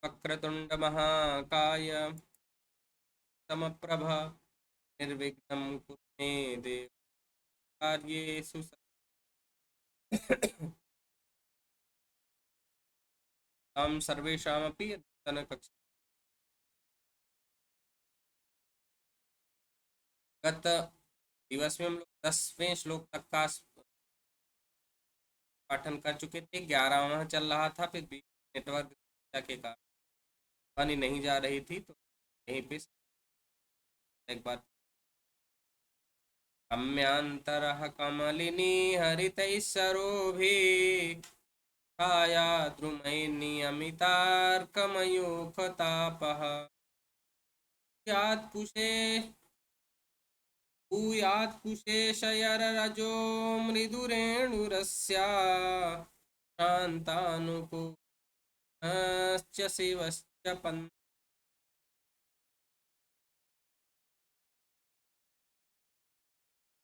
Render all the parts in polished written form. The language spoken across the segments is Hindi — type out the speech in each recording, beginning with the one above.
वक्रतुंड महाकाय समप्रभ निर्विघ्नं कुरु मे देव कार्येषु तां सर्वेषामपि अद्यतनकक्ष गत दिवस में हम लोग 10वें श्लोक तक का पाठन कर चुके थे। 11वां चल रहा था, फिर भी नेटवर्क के कारण पानी नहीं जा रही थी, तो यहीं पे एक बार रम्यांतरः कमलिनी हरितैः सरोभिः छाया द्रुमैर्नियमितार्कमयूखतापः यात्कुशे भूयात्कुशेशयररजो मृदुरेणुरस्या शान्तानुकूलश्च शिवश्च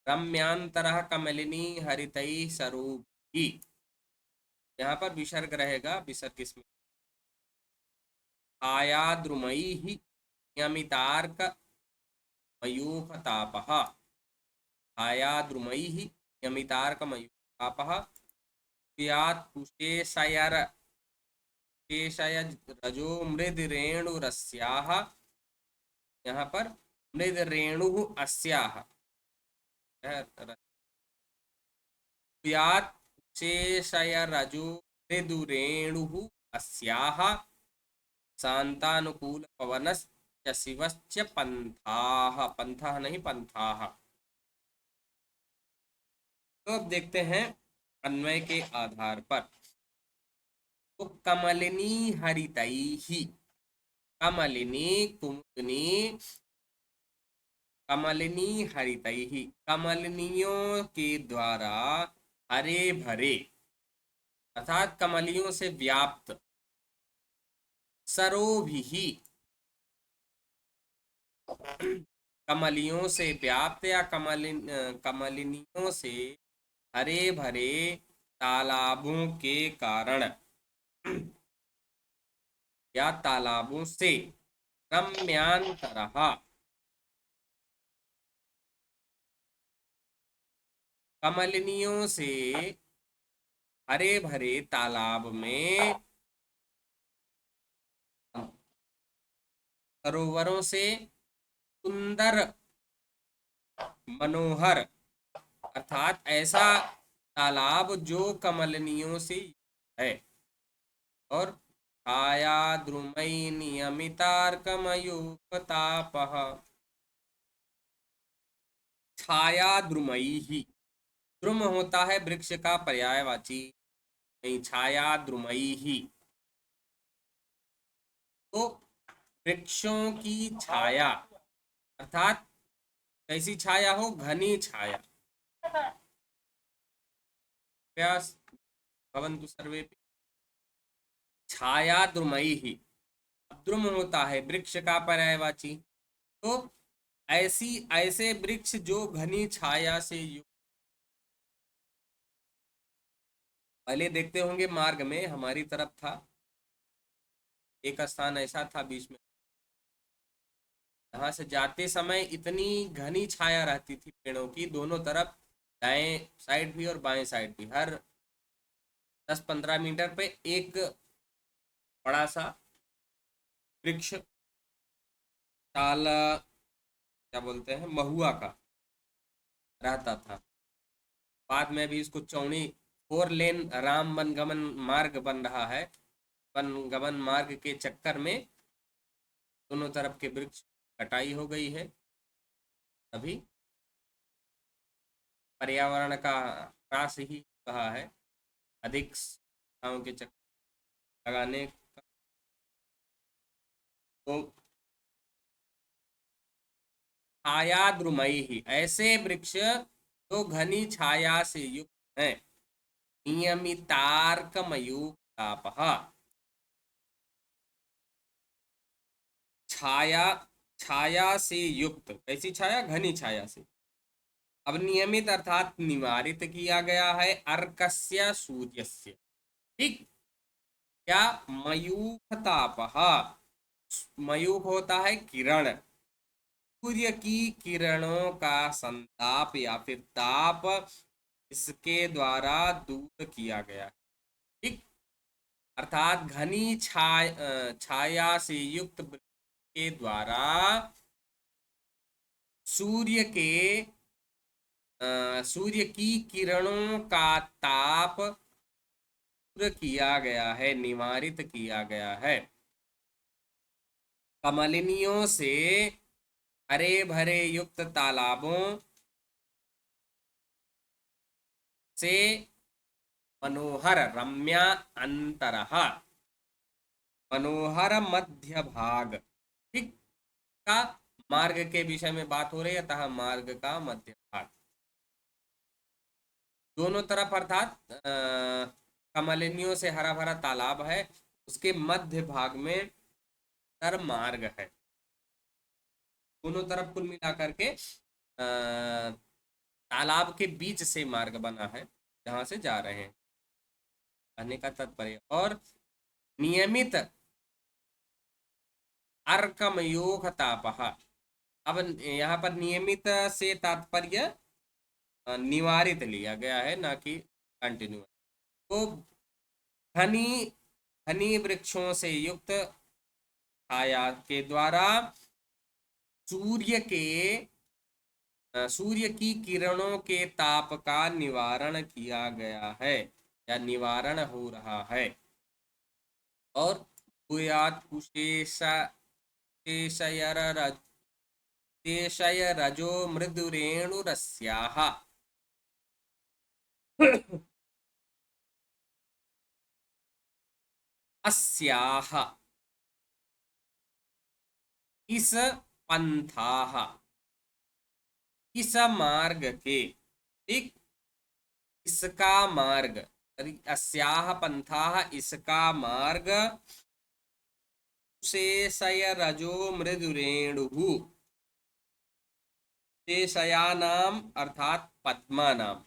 रम्यांतरः कमलिनी हरितैः सरोभिः। यहाँ पर विसर्ग रहेगा, विसर्ग इसमें छायाद्रुमैः नियमितार्क मयूखतापः छायाद्रुमैः नियमितार्क मयूखतापः कुशेशयर रजो मृदरेणुरस्याः। यहाँ पर मृदरेणुः अस्याः कुशेशयरजो मृदुरेणुः अस्याः शांतानुकूल पवनश्च शिवश्च पंथाः। पंथाः नहीं, पंथाः। तो अब देखते हैं अन्वय के आधार पर। तो कमलिनी हरितैहि, कमलिनी कुमुदनी, कमलिनी हरितैहि कमलिनियों के द्वारा हरे भरे अर्थात कमलियों से व्याप्त, सरोभिहि कमलियों से व्याप्त या कमलिनियों से हरे भरे तालाबों के कारण या तालाबों से रम्यांतरः कमलिनियों से हरे भरे तालाब में सरोवरों से सुंदर मनोहर अर्थात ऐसा तालाब जो कमलिनियों से है और छाया द्रुमई नियमितार्कमयूखतापः छाया द्रुमई ही द्रुम होता है वृक्ष का पर्यायवाची, नहीं छाया द्रुमई ही तो वृक्षों की छाया अर्थात कैसी छाया हो, घनी छाया। व्यास भवन्तु सर्वे छाया द्रुमई ही, द्रुम होता है वृक्ष का पर्यायवाची, तो ऐसी ऐसे वृक्ष जो घनी छाया से युक्त। पहले देखते होंगे मार्ग में हमारी तरफ था एक स्थान ऐसा था बीच में, यहाँ से जाते समय इतनी घनी छाया रहती थी पेड़ों की, दोनों तरफ दाएं साइड भी और बाएं साइड भी, हर 10-15 मीटर पे एक बड़ा सा वृक्ष, ताल क्या बोलते हैं, महुआ का रहता था। बाद में भी इसको चौड़ी 4 लेन राम वनगमन मार्ग बन रहा है, वनगमन मार्ग के चक्कर में दोनों तरफ के वृक्ष कटाई हो गई है। अभी पर्यावरण का ह्रास ही कहा है, अधिक के चक्कर लगाने का। तो छाया द्रुमई ही ऐसे वृक्ष तो घनी छाया से युक्त हैं, नियमितार्कमयूखतापः छाया छाया से युक्त, कैसी छाया, घनी छाया से। अब नियमित अर्थात निवारित किया गया है अर्कस्य सूर्यस्य, ठीक। या मयूख तापः, मयूख होता है किरण, सूर्य की किरणों का संताप या फिर ताप इसके द्वारा दूर किया गया है। ठीक, अर्थात घनी छाया से युक्त वृक्ष के द्वारा सूर्य के सूर्य की किरणों का ताप दूर किया गया है, निवारित किया गया है। कमलिनियों से हरे भरे युक्त तालाबों से मनोहर रम्या अंतरः, मनोहर मध्य भाग। ठीक, का मार्ग के विषय में बात हो रही है, अतः मार्ग का मध्य भाग दोनों तरफ, अर्थात कमलिनियों से हरा भरा तालाब है, उसके मध्य भाग में तर मार्ग है। दोनों तरफ कुल मिलाकर के तालाब के बीच से मार्ग बना है जहां से जा रहे हैं, कहने का तात्पर्य। और नियमित अर्कमयोख तापः, अब यहाँ पर नियमित से तात्पर्य निवारित लिया गया है, ना कि कंटिन्यू। तो घनी घनी वृक्षों से युक्त छाया के द्वारा सूर्य के सूर्य की किरणों के ताप का निवारण किया गया है या निवारण हो रहा है। और भूयात् कुशेशय रजो मृदुरेणुरस्याः अस्याः इस पंथाः, इस मार्ग के, ठीक, इसका मार्ग, अस्याः पंथाः इसका मार्ग, शेषय रजो मृदुरेणुः, शेषयानाम अर्थात पद्मा नाम,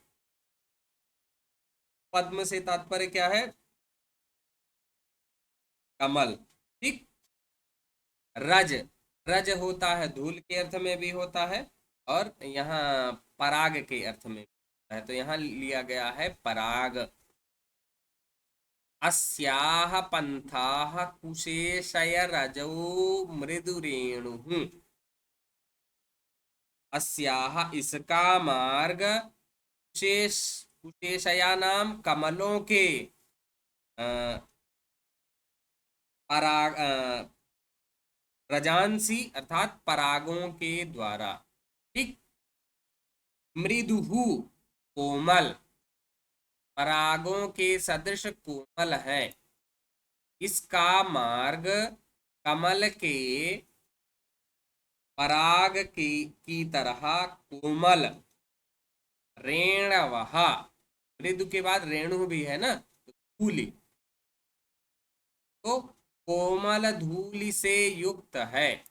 पद्म से तात्पर्य क्या है? कमल। ठीक, रज, रज होता है धूल के अर्थ में भी होता है और यहाँ पराग के अर्थ में है, तो यहाँ लिया गया है पराग। अस्याः पंथाः कुशेशय रजो मृदुरेणुः, अस्याः इसका मार्ग, कुशेश कुशेशया नाम कमलों के पराग रजांसी अर्थात परागों के द्वारा। ठीक, मृदुहु कोमल, परागों के सदृश कोमल है, इसका मार्ग कमल के पराग की तरह कोमल, रेणवः, मृदु के बाद रेणु भी है ना, तो धूलि, तो कोमल धूलि से युक्त है।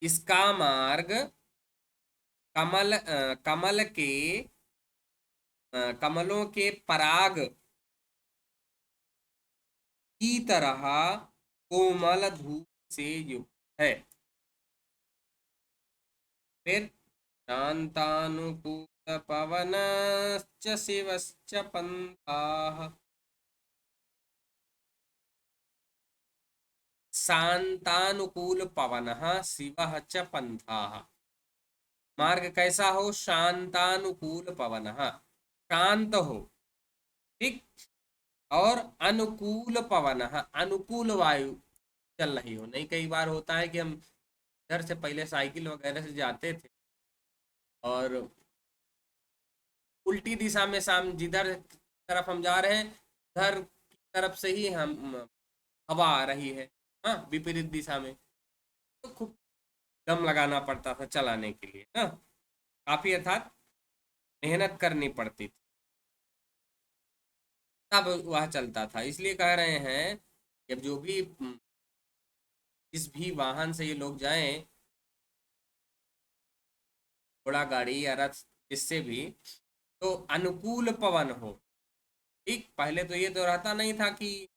इसका मार्ग कमल के कमलों के पराग की तरह कोमल धूप से युक्त है। फिर शांतानुकूल पवनश्च शिवश्च पंथाः, शांतानुकूल पवनः शिवः च पंथाः, मार्ग कैसा हो? शांतानुकूल पवनः, शांत हो, ठीक, और अनुकूल पवनः, अनुकूल वायु चल रही हो। नहीं, कई बार होता है कि हम घर से पहले साइकिल वगैरह से जाते थे और उल्टी दिशा में जिधर तरफ हम जा रहे हैं उधर की तरफ से ही हम हवा आ रही है, हाँ, विपरीत दिशा में, तो खूब दम लगाना पड़ता था चलाने के लिए ना, काफी अर्थात मेहनत करनी पड़ती थी, तब वह चलता था। इसलिए कह रहे हैं कि अब जो भी जिस भी वाहन से ये लोग जाएं, घोड़ा गाड़ी या रथ, जिससे भी, तो अनुकूल पवन हो, ठीक, पहले तो ये तो रहता नहीं था कि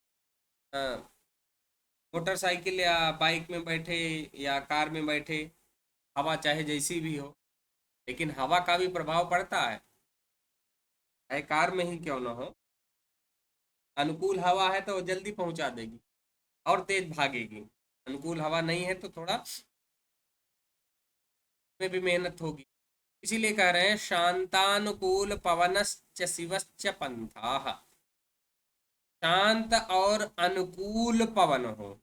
मोटरसाइकिल या बाइक में बैठे या कार में बैठे, हवा चाहे जैसी भी हो, लेकिन हवा का भी प्रभाव पड़ता है, चाहे कार में ही क्यों ना हो। अनुकूल हवा है तो वो जल्दी पहुंचा देगी और तेज भागेगी, अनुकूल हवा नहीं है तो थोड़ा में भी मेहनत होगी। इसीलिए कह रहे हैं शांतानुकूल पवनश्च शिवश्च पंथाः, शांत और अनुकूल पवन हो,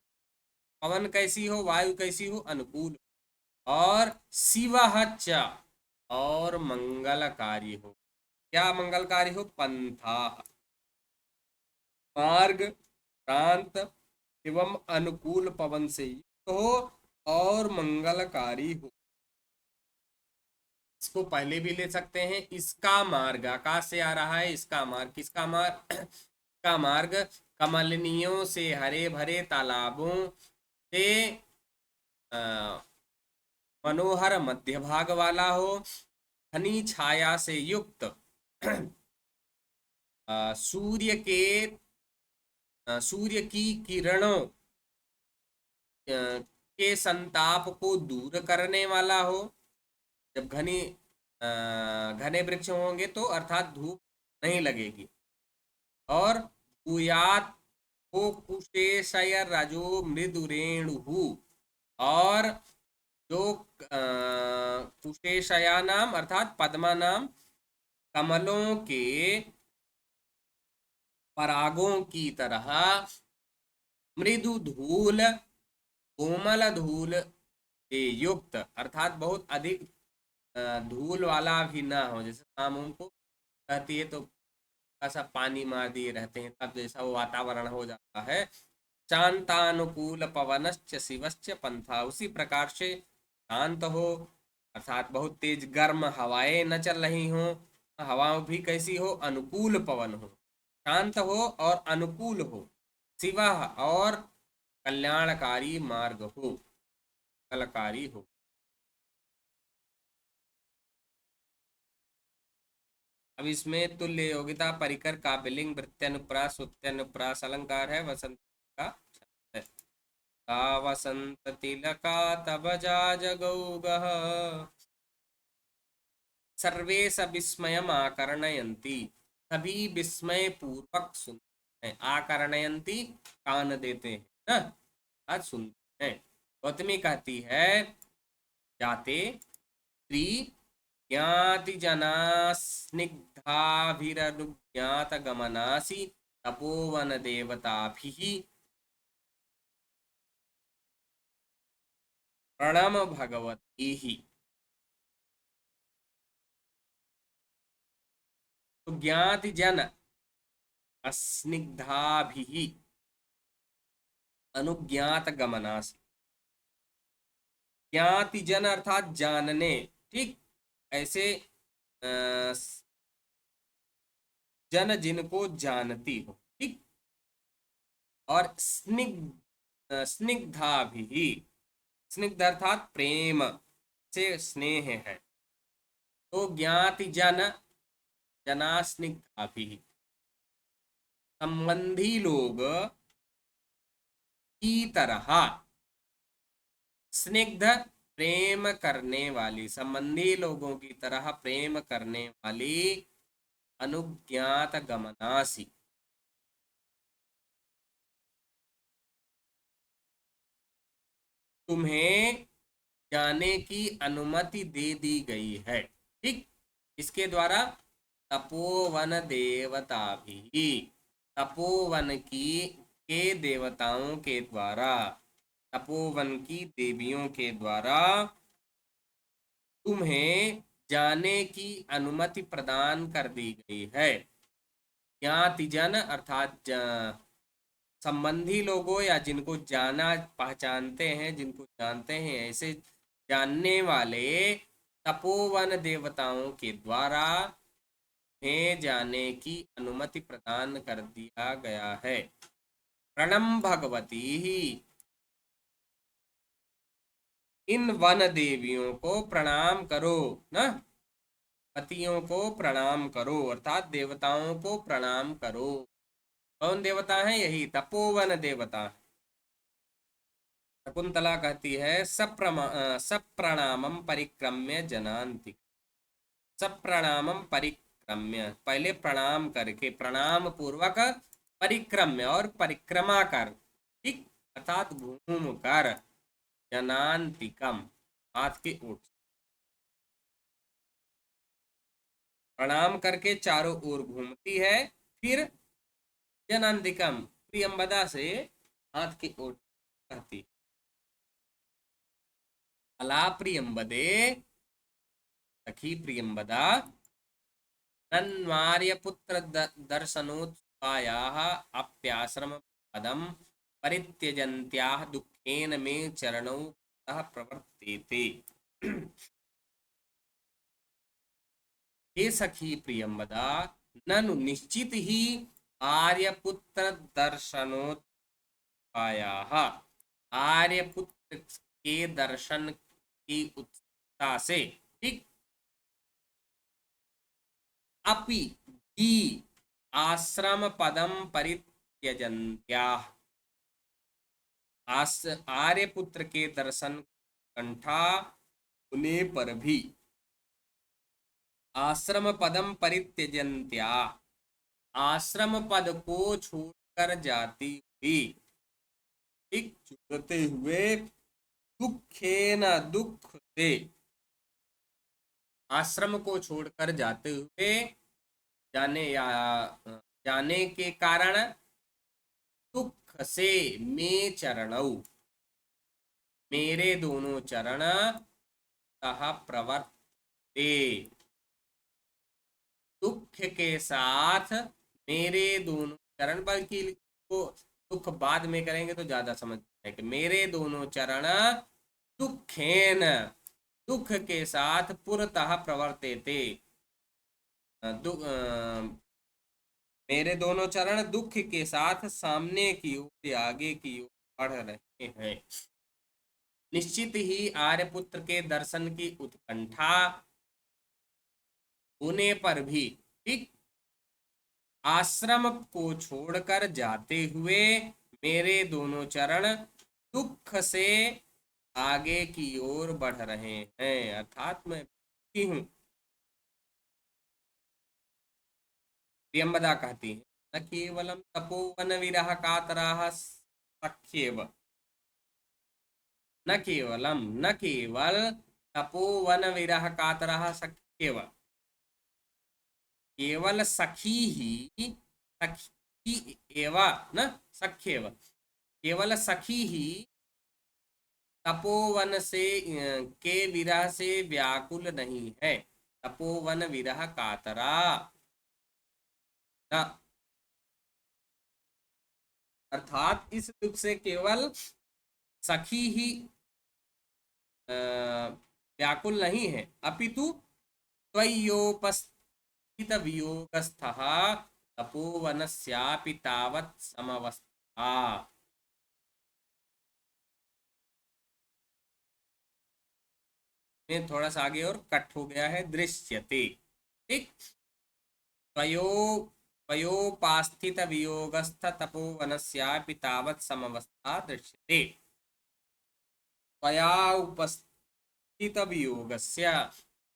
पवन कैसी हो, वायु कैसी हो, अनुकूल, और शिवः च, और मंगलकारी हो। क्या मंगलकारी हो? पंथा, मार्ग, शांत एवं अनुकूल पवन से युक्त हो और मंगलकारी हो। इसको पहले भी ले सकते हैं, इसका मार्ग, आकाश से आ रहा है, इसका मार्ग, किसका मार्ग? का मार्ग कमलनियों से हरे भरे तालाबों से मनोहर मध्य भाग वाला हो, घनी छाया से युक्त, सूर्य के सूर्य की किरणों के संताप को दूर करने वाला हो। जब घने वृक्ष होंगे तो अर्थात धूप नहीं लगेगी। और भूयात को कुशेशय रजो मृदुरेणु, और जो कुशेशया नाम अर्थात पद्मा नाम कमलों के परागों की तरह मृदु धूल, कोमल धूल से युक्त, अर्थात बहुत अधिक धूल वाला भी ना हो, जैसे शाम उनको रहती है तो ऐसा पानी मार दिए रहते हैं, तब जैसा वो वातावरण हो जाता है। शांतानुकूल पवनश्च शिवश्च पंथा, उसी प्रकार से शांत हो, अर्थात बहुत तेज गर्म हवाएं न चल रही हो, हवाओं भी कैसी हो? अनुकूल पवन हो, शांत हो और अनुकूल हो। शिव, और कल्याणकारी मार्ग हो, कलकारी हो। अब इसमें तुल्य योगिता परिकर काव्यलिंग वृत्त्यनुप्रास सुत्त्यनुप्रास अलंकार है, वसंत का छंद है। ता वसंत तिलका तब जा जगौगः, सर्वे सविस्मयम् आकर्णयन्ति, सभी विस्मय पूर्वक सुनते हैं। आकर्णयन्ति, कान देते हैं ना, आज सुनते हैं। गौतमी कहती है, जाते स्त्री ज्ञाति जना स्निग्धाभिरनुज्ञात गमनासि तपोवन देवताभिः प्रणम भगवती ही। तो ज्ञाति जन अस्निग्धाभिः अनुज्ञात गमनासि, ज्ञाति जन अर्थात जानने, ठीक, ऐसे जन जिनको जानती हो, ठीक, और स्निग्धा भी, स्निग्ध अर्थात प्रेम से स्नेह है, तो ज्ञाति जन जना स्निग्धा भी, संबंधी लोग की तरह, स्निग्ध प्रेम करने वाली, संबंधी लोगों की तरह प्रेम करने वाली अनुज्ञात गमनासी, तुम्हें जाने की अनुमति दे दी गई है, ठीक, इसके द्वारा तपोवन देवता भी, तपोवन की के देवताओं के द्वारा, तपोवन की देवियों के द्वारा तुम्हें जाने की अनुमति प्रदान कर दी गई है। ज्ञातिजन अर्थात संबंधी लोगों या जिनको जाना पहचानते हैं, जिनको जानते हैं, ऐसे जानने वाले तपोवन देवताओं के द्वारा में जाने की अनुमति प्रदान कर दिया गया है। प्रणम भगवती ही, इन वन देवियों को प्रणाम करो ना, पतियों को प्रणाम करो, अर्थात देवताओं को प्रणाम करो। कौन देवता है? यही तपोवन देवता। शकुंतला कहती है सप्रणामम परिक्रम्य जनांति। सप्रणामम परिक्रम्य, पहले प्रणाम करके, प्रणाम पूर्वक, परिक्रम्य और परिक्रमा कर, ठीक, अर्थात घूम कर, जनांतिकम, हाथ की ओर, प्रणाम करके चारों ओर घूमती है, फिर जनांतिकम, प्रियंबदा से हाथ की ओर कहती, अला प्रियंबदे, सखी प्रियंबदा, नन्वार्यपुत्र दर्शनोत्सुकायाः अप्याश्रम पदम परित्यजन्त्याः दुःखेन मे चरणौ ततः प्रवर्तेते। हे सखी प्रियंबदा, ननु निश्चित ही आर्यपुत्र दर्शनोत्सुकायाः, आर्यपुत्र के दर्शन की उत्सुकता से, ठीक, अपि ही आश्रम पदम परित्यजन्त्याः, आर्यपुत्र के दर्शन कंठा होने पर भी, आश्रम पदम परित्यजन्त्या, आश्रम पद को छोड़कर जाती हुई, ठीक, छोड़ते हुए, दुखेन, दुख से, आश्रम को छोड़कर जाते हुए, जाने के कारण, दुख से, में चरणौ, मेरे दोनों चरण, तह प्रवर्ते, दुख के साथ मेरे दोनों चरण, बल्कि को दुख बाद में करेंगे तो ज्यादा समझ आएगा, मेरे दोनों चरण दुखेन, दुख के साथ, पुरतः प्रवर्तेते, मेरे दोनों चरण दुख के साथ सामने की ओर, आगे की ओर बढ़ रहे हैं। निश्चित ही आर्यपुत्र के दर्शन की उत्कंठा होने पर भी, ठीक, आश्रम को छोड़कर जाते हुए मेरे दोनों चरण दुख से आगे की ओर बढ़ रहे हैं, अर्थात मैं हूं। प्रियंबदा कहती है, न केवलम तपोवन विरह कातराः सख्येव, न केवल तपोवन विरह कातराः सख्येव, केवल सखी ही, सखी एव, न सख्येव, केवल सखी ही तपोवन से के विरह से व्याकुल नहीं है, तपोवन विरह कातरा न, अर्थात इस दुख से केवल सखी ही व्याकुल नहीं है, अपितु त्वयोपस्थित वियोगस्थः तपोवनस्यापि तावत् समवस्था। में थोड़ा सा आगे और कट हो गया है, दृश्यते, ठीक, त्वयोपास्थित वियोगस्थ तपोवनस्यापि तावत् समवस्था दृश्यते। त्वया उपस्थित वियोगस्य,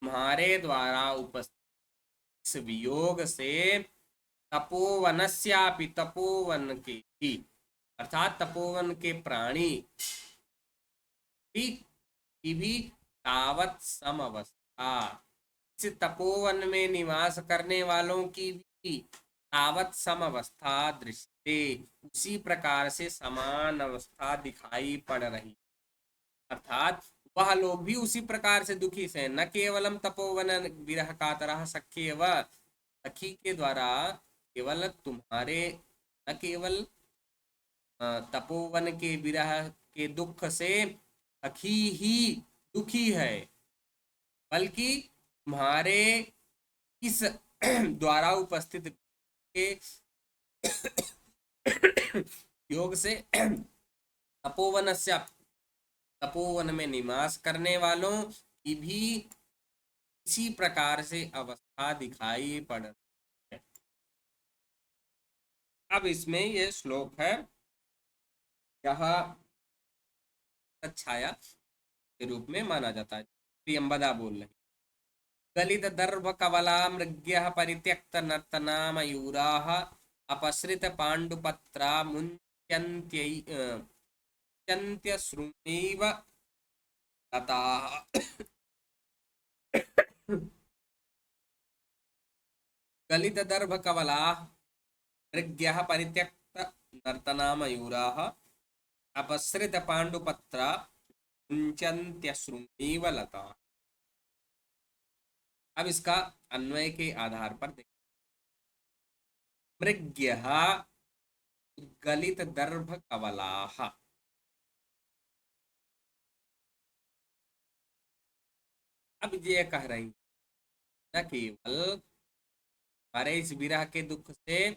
तुम्हारे द्वारा उपस्थित इस वियोग से, तपोवनस्यापि, तपोवन के भी, अर्थात तपोवन के प्राणी की भी तावत समवस्था, इस तपोवन में निवास करने वालों की भी तावत समवस्था दृश्यते, उसी प्रकार से समान अवस्था दिखाई पड़ रही, अर्थात वह लोग भी उसी प्रकार से दुखी से, न केवलम तपोवन विरह कातरः सख्येव, सखी के द्वारा केवल तुम्हारे, न केवल तपोवन के विरह के दुख से सखी ही दुखी है, बल्कि तुम्हारे इस द्वारा उपस्थित के योग से तपोवन से, तपोवन में निवास करने वालों की भी इसी प्रकार से अवस्था दिखाई पड़ रही है। अब इसमें ये श्लोक है, यह छाया के रूप में माना जाता है। प्रियंबदा बोल रही, गलित दर्भ कवला मृग्यः परित्यक्त नर्तना मयूराः अपसृत पाण्डुपत्रा मुञ्च्यन्त्यश्रुणैव लताः। गलित दर्भ कवलाः मृग्यः परित्यक्त नर्तना मयूराः अपसृत पाण्डुपत्रा मुञ्च्यन्त्यश्रुणैव लताः। अब इसका अन्वय के आधार पर देखें। मृग्यः गलित दर्भ कवलाः, अब ये कह रही न केवल हमारे इस विरह के दुख से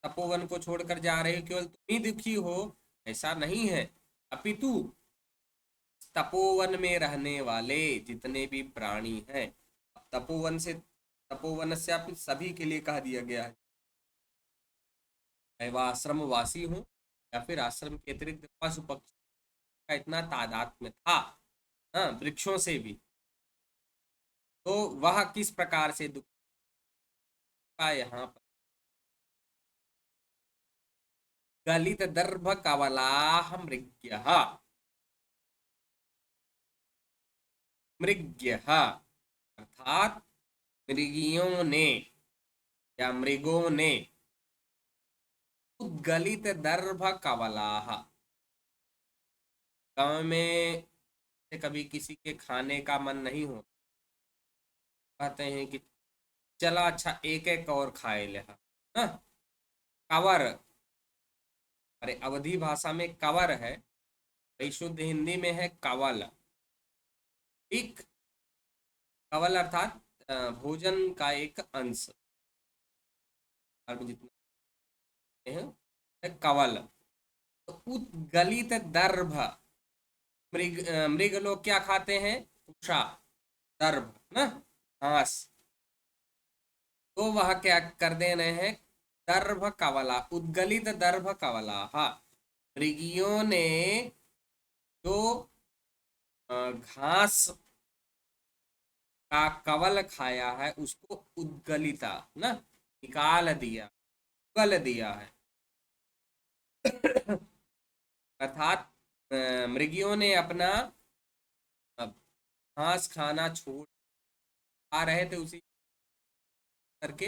तपोवन को छोड़कर जा रहे हो, केवल तुम ही दुखी हो, ऐसा नहीं है, अपितु तपोवन में रहने वाले जितने भी प्राणी हैं, तपोवन से आप सभी के लिए कह दिया गया है, चाहे वह आश्रम वासी हो या फिर आश्रम के अतिरिक्त पशु पक्षी का इतना तादाद में था, हाँ, वृक्षों से भी, तो वह किस प्रकार से दुख का यहाँ पर गलित दर्भ कवलाह मृग्यः, मृग्यः अर्थात मृगियों ने या मृगों ने उद्गलित दर्भ कवलाह, गांव में कभी किसी के खाने का मन नहीं होता, कहते हैं कि चला अच्छा एक एक और खाए ले, हाँ, कवर, अरे अवधी भाषा में कवर है, शुद्ध हिंदी में है कवल। ठीक, कवल अर्थात भोजन का एक अंश, जितना है कवल। तो उद्गलित दर्भ, मृग लोग क्या खाते हैं, उषा, दर्भ ना, घास, तो वह क्या कर दे रहे हैं, दर्भ कवला, उद्गलित दर्भ कवला, मृगियों ने जो घास का कवल खाया है उसको उद्गलिता ना, निकाल दिया, उगल दिया है। अर्थात मृगियों ने अपना घास खाना छोड़ आ रहे थे, उसी करके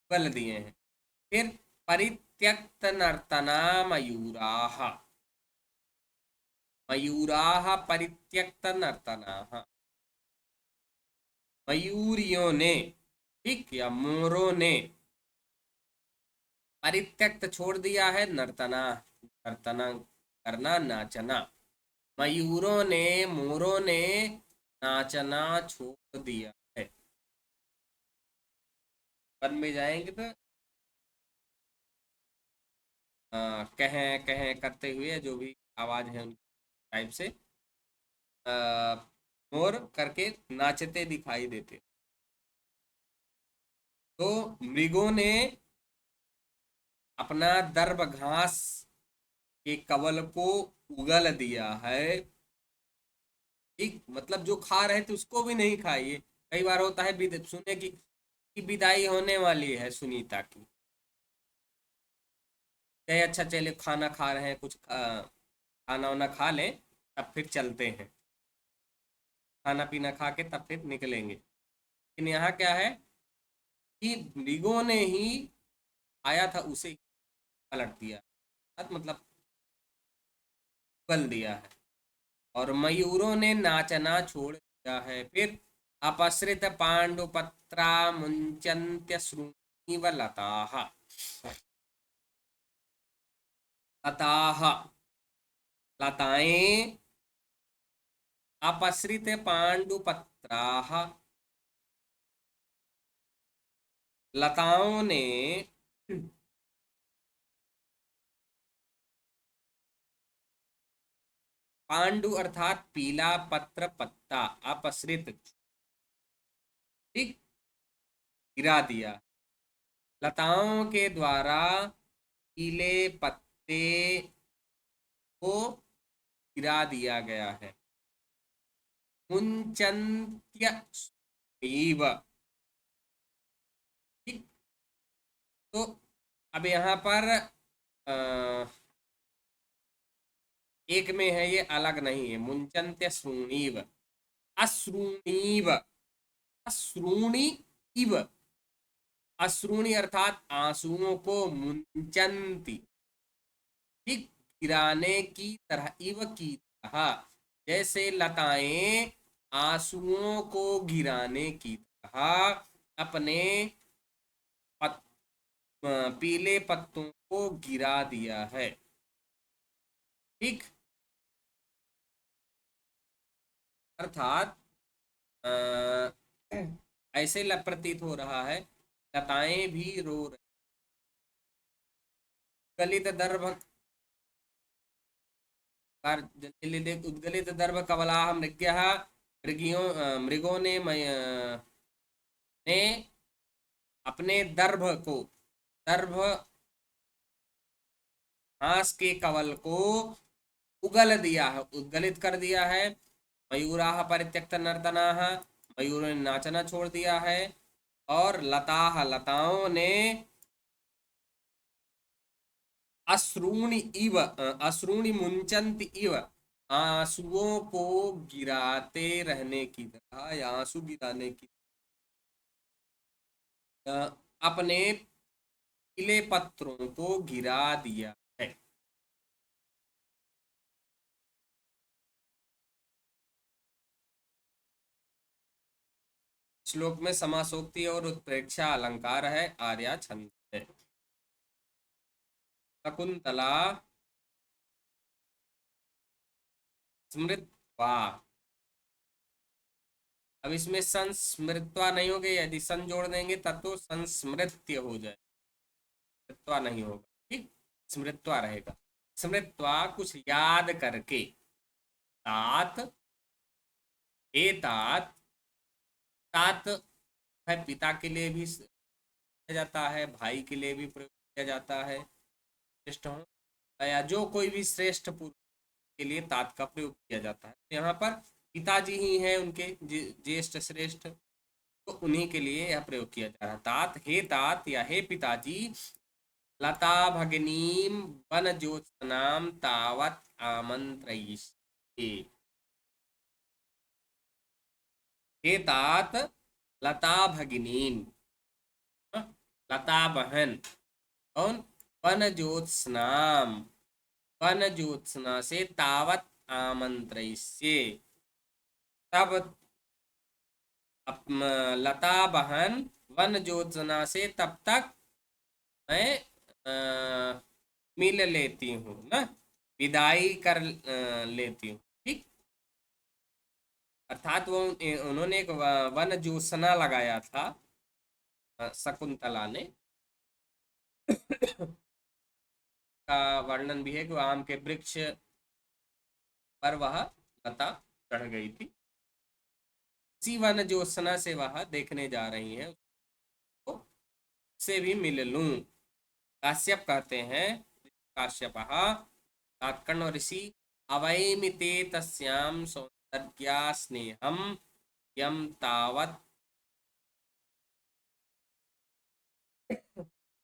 उगल दिए हैं। फिर परित्यक्त नर्तना मयूराः, मयूराः परित्यक्त नर्तनाः, मयूरियों ने, ठीक, या मोरों ने परित्यक्त छोड़ दिया है नर्तना, नर्तना करना, नाचना, मयूरों ने, मोरों ने नाचना छोड़ दिया है। वन में जाएंगे तो कहें कहें करते हुए जो भी आवाज है उनकी टाइप से मोर करके नाचते दिखाई देते। तो मृगों ने अपना दर्भ घास के कवल को उगल दिया है, ठीक, मतलब जो खा रहे थे उसको भी नहीं खाइए। कई बार होता है सुने की विदाई होने वाली है सुनीता की, कहे अच्छा चले खाना खा रहे हैं, कुछ खाना वाना खा लें तब फिर चलते हैं, खाना पीना खा के तब फिर निकलेंगे। लेकिन यहाँ क्या है कि मृगों ने ही आया था उसे पलट दिया, मतलब बल दिया है, और मयूरों ने नाचना छोड़ दिया है। फिर अपसृत पांडुपत्रा मुंचन्त्य श्रुणीव लताः, लताः, लताएं, अपसृत पांडुपत्राः, लताओं ने पांडु अर्थात पीला पत्र पत्ता, अपसृत, ठीक, गिरा दिया। लताओं के द्वारा पीले पत्ते को गिरा दिया गया है। मुंचन्त्य स्वीव, ठीक। तो अब यहाँ पर एक में है, ये अलग नहीं है। मुंचन्त्य श्रूणीव, अश्रूणीव, अश्रूणी इव, अश्रूणी अर्थात आंसुओं को, मुंचन्ति, ठीक, गिराने की तरह, इव की तरह, जैसे लताएं आंसुओं को गिराने की तरह अपने पत, पीले पत्तों को गिरा दिया है, ठीक। अर्थात ऐसे प्रतीत हो रहा है लताएं भी रो रही। गलित दर्भ उद्गलित दर्भ कवलाह मृग्यः, मृगों ने अपने दर्भ को, दर्भ घास के कवल को उगल दिया है, उद्गलित कर दिया है। मयूराह परित्यक्त नर्तनाः, मयूरों ने नाचना छोड़ दिया है। और लताः, लताओं ने अश्रूणि इव, अश्रूणि मुंचन्ति इव, आंसुओं को गिराते रहने की तरह, या आंसू गिराने की अपने पीले पत्रों को गिरा दिया है। श्लोक में समासोक्ति और उत्प्रेक्षा अलंकार है, आर्या छंद है। शकुंतला स्मृत्वा, अब इसमें संस्मृत्वा नहीं होगा, यदि सन जोड़ देंगे तब तो संस्मृत्य हो जाए, स्मृत्वा नहीं होगा, ठीक, स्मृत्वा रहेगा। स्मृत्वा कुछ याद करके, तात, हे तात, तात है पिता के लिए भी किया जाता है, भाई के लिए भी प्रयोग किया जाता है, श्रेष्ठ हो या जो कोई भी श्रेष्ठ पुरुष के लिए तात का प्रयोग किया जाता है। यहाँ पर पिताजी ही हैं उनके ज्येष्ठ श्रेष्ठ, तो उन्हीं के लिए यह प्रयोग किया जा रहा है। तात, हे तात या हे पिताजी, लता भगिनीम वन ज्योत्सनाम तावत आमंत्रयिष्ये। हे तात, लता भगिनीम, लता बहन, कौन, वन ज्योत्सनाम, वन ज्योत्सना से, तावत आमंत्रयिष्ये, तब, लता बहन वन ज्योत्सना से तब तक मैं मिल लेती हूँ ना, विदाई कर लेती हूँ, ठीक। अर्थात वो उन्होंने एक वन ज्योत्सना लगाया था, शकुंतला ने का वर्णन भी है कि आम के वृक्ष पर वह लता चढ़ गई थी, इसी वन ज्योत्सना से वह देखने जा रही है, तो से भी मिल लूं। काश्यप कहते हैं, काश्यप तात्कर्ण ऋषि, अवैमिते तस्याम सौंदर्या स्नेहम यम तावत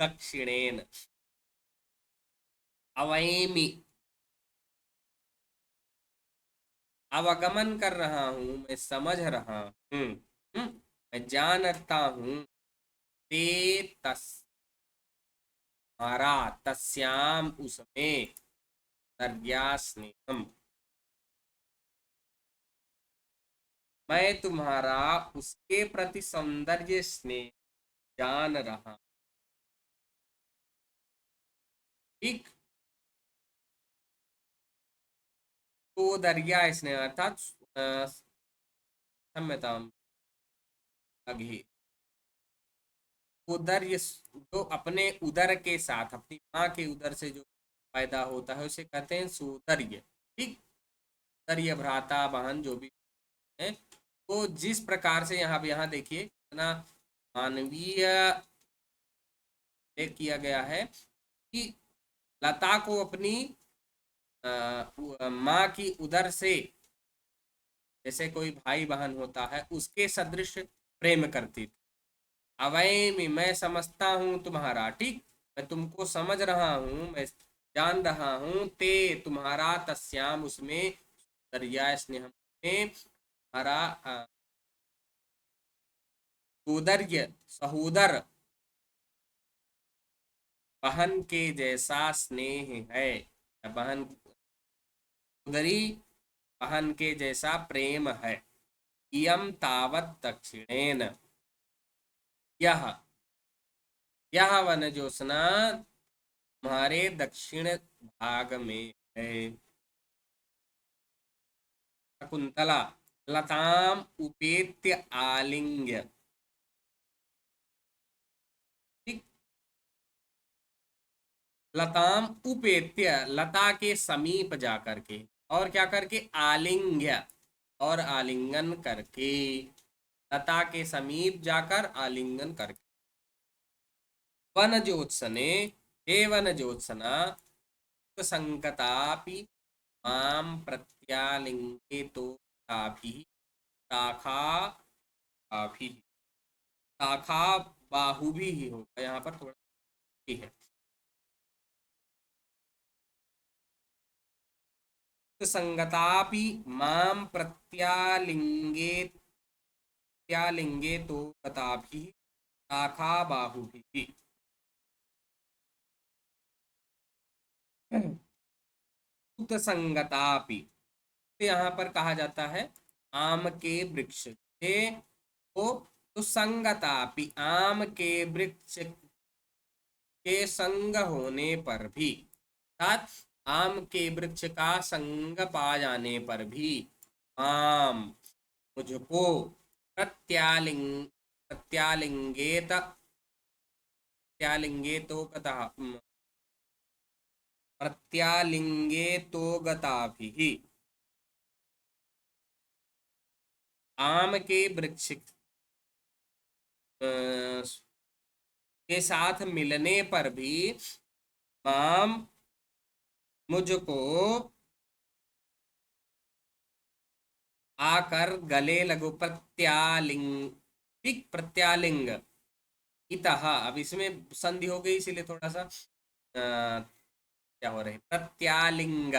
दक्षिणेन, अवैमि, अवगमन कर रहा हूं, मैं समझ रहा हूं, मैं जानता हूं, ते तस, मारा, तस्याम उसमें, दर्या स्नेहम, मैं तुम्हारा उसके प्रति सौंदर्य स्नेह जान रहा, ठीक। तो दरिया स्नेह अर्थात क्षम्यता, अघी, उदर, ये जो अपने उदर के साथ, अपनी माँ के उदर से जो पैदा होता है उसे कहते हैं सुदर्य, ठीक। दरिय भ्राता बहन जो भी है, तो जिस प्रकार से यहाँ देखिए इतना मानवीय किया गया है कि लता को अपनी माँ की उदर से, जैसे कोई भाई बहन होता है उसके सदृश प्रेम करती थी। अवैमी, मैं समझता हूँ तुम्हारा, ठीक, मैं तुमको समझ रहा हूँ, मैं जान रहा हूँ, ते तुम्हारा, तस्याम उसमें, दरिया स्नेह में, तुम्हारा सोदर्य सहोदर बहन के जैसा स्नेह है, बहन उदरी बहन के जैसा प्रेम है। इयम तावत दक्षिणेन, यह यह वन ज्योत्सना तुम्हारे दक्षिण भाग में है। शकुंतला लताम उपेत्य आलिंग्य, ठीक, लताम उपेत्य, लता के समीप जाकर के, और क्या करके, आलिंग्य, और आलिंगन करके, लता के समीप जाकर आलिंगन करके। वन ज्योत्सने, हे वन ज्योत्सना, संगतापि माम प्रत्यालिंगे तो ताभिः, शाखा बाभिः, शाखा बाहु भी ही होगा यहाँ पर, थोड़ा ही है। संगतापि माम प्रत्यालिंगे त्यालिंगे तो गताभिः, शाखा बाहुभिः। उत संगतापि, यहाँ पर कहा जाता है आम के वृक्ष से, तो संगतापि, आम के वृक्ष के संग होने पर भी, अर्थात आम के वृक्ष का संग पा जाने पर भी, आम मुझको, प्रत्यालिंगेत, प्रत्यालिंगे तो गता, प्रत्यालिंगे तो गताभिः, आम के वृक्ष के साथ मिलने पर भी, माम मुझको आकर गले लगो, प्रत्यालिंग, ठीक, प्रत्यालिंग, इतः, अब इसमें संधि हो गई इसीलिए थोड़ा सा क्या हो रहे, प्रत्यालिंग,